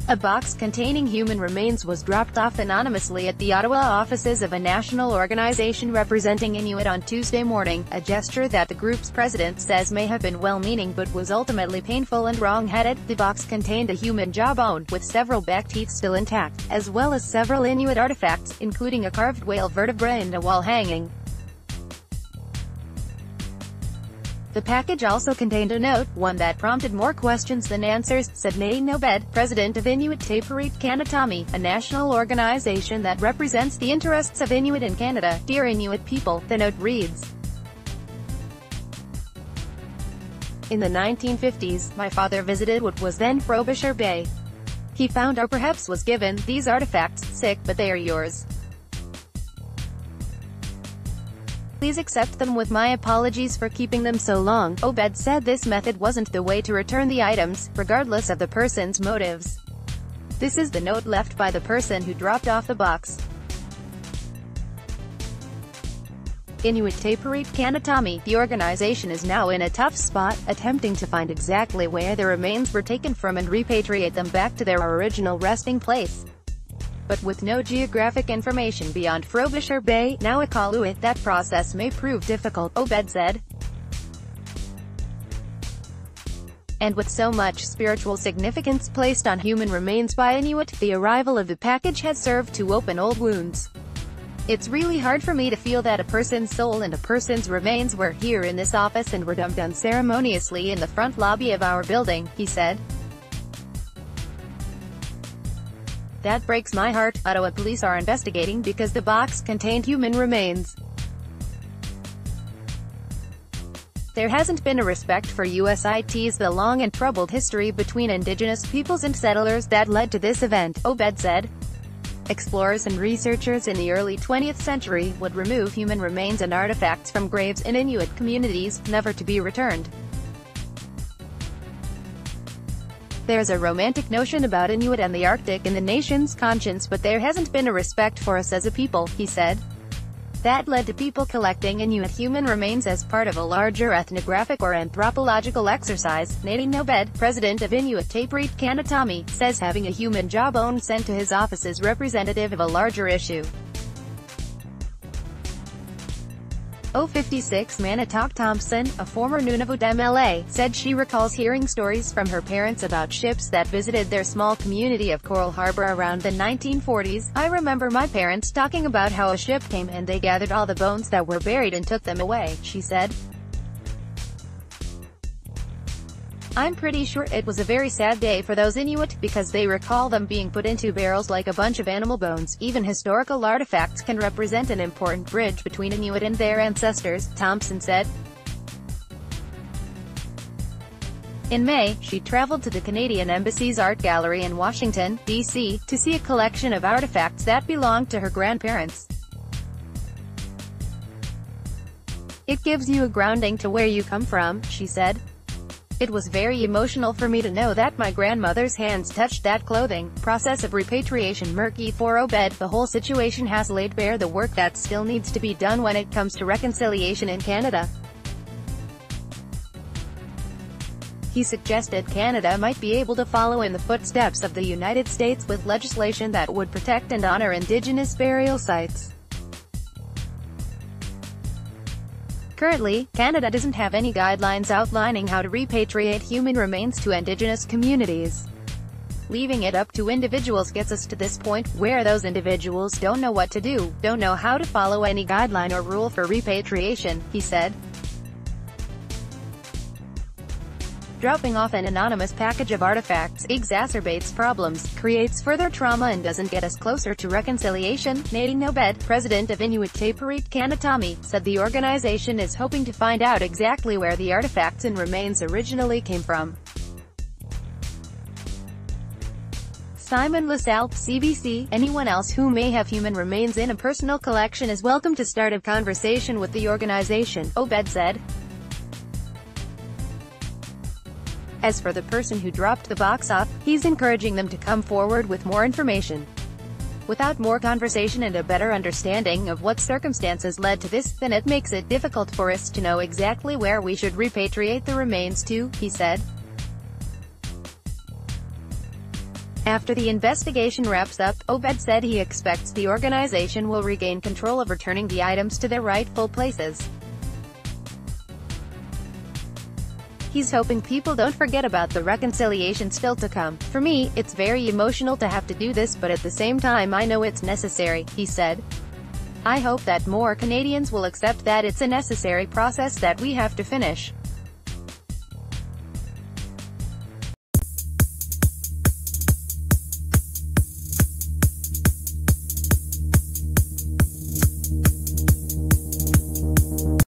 A box containing human remains was dropped off anonymously at the Ottawa offices of a national organization representing Inuit on Tuesday morning, a gesture that the group's president says may have been well-meaning but was ultimately painful and wrong-headed. The box contained a human jawbone, with several back teeth still intact, as well as several Inuit artifacts, including a carved whale vertebra and a wall hanging. The package also contained a note, one that prompted more questions than answers, said Inuit, president of Inuit Tapiriit Kanatami, a national organization that represents the interests of Inuit in Canada. Dear Inuit people, the note reads. In the 1950s, my father visited what was then Frobisher Bay. He found, or perhaps was given, these artifacts, sick, but they are yours. Please accept them with my apologies for keeping them so long. Obed said this method wasn't the way to return the items, regardless of the person's motives. This is the note left by the person who dropped off the box. Inuit Tapiriit Kanatami, the organization is now in a tough spot, attempting to find exactly where the remains were taken from and repatriate them back to their original resting place. But with no geographic information beyond Frobisher Bay, now Iqaluit, that process may prove difficult, Obed said. And with so much spiritual significance placed on human remains by Inuit, the arrival of the package has served to open old wounds. It's really hard for me to feel that a person's soul and a person's remains were here in this office and were dumped unceremoniously in the front lobby of our building, he said. That breaks my heart. Ottawa police are investigating because the box contained human remains. There hasn't been a respect for USIT's the long and troubled history between Indigenous peoples and settlers that led to this event, Obed said. Explorers and researchers in the early 20th century would remove human remains and artifacts from graves in Inuit communities, never to be returned. There's a romantic notion about Inuit and the Arctic in the nation's conscience, but there hasn't been a respect for us as a people, he said. That led to people collecting Inuit human remains as part of a larger ethnographic or anthropological exercise. Inuit, president of Inuit Tapiriit Kanatami, says having a human jawbone sent to his office is representative of a larger issue. 56 Manitok Thompson, a former Nunavut MLA, said she recalls hearing stories from her parents about ships that visited their small community of Coral Harbor around the 1940s. I remember my parents talking about how a ship came and they gathered all the bones that were buried and took them away, she said. I'm pretty sure it was a very sad day for those Inuit, because they recall them being put into barrels like a bunch of animal bones. Even historical artifacts can represent an important bridge between Inuit and their ancestors, Thompson said. In May, she traveled to the Canadian Embassy's art gallery in Washington, D.C., to see a collection of artifacts that belonged to her grandparents. It gives you a grounding to where you come from, she said. It was very emotional for me to know that my grandmother's hands touched that clothing. Process of repatriation murky for Obed. The whole situation has laid bare the work that still needs to be done when it comes to reconciliation in Canada. He suggested Canada might be able to follow in the footsteps of the United States with legislation that would protect and honor Indigenous burial sites. Currently, Canada doesn't have any guidelines outlining how to repatriate human remains to Indigenous communities. Leaving it up to individuals gets us to this point, where those individuals don't know what to do, don't know how to follow any guideline or rule for repatriation, he said. Dropping off an anonymous package of artifacts exacerbates problems, creates further trauma and doesn't get us closer to reconciliation. Inuit, president of Inuit Tapiriit Kanatami, said the organization is hoping to find out exactly where the artifacts and remains originally came from. Simon LaSalle, CBC. Anyone else who may have human remains in a personal collection is welcome to start a conversation with the organization, Obed said. As for the person who dropped the box off, he's encouraging them to come forward with more information. Without more conversation and a better understanding of what circumstances led to this, then it makes it difficult for us to know exactly where we should repatriate the remains to, he said. After the investigation wraps up, Obed said he expects the organization will regain control of returning the items to their rightful places. He's hoping people don't forget about the reconciliation still to come. "For me, it's very emotional to have to do this, but at the same time I know it's necessary," he said. "I hope that more Canadians will accept that it's a necessary process that we have to finish."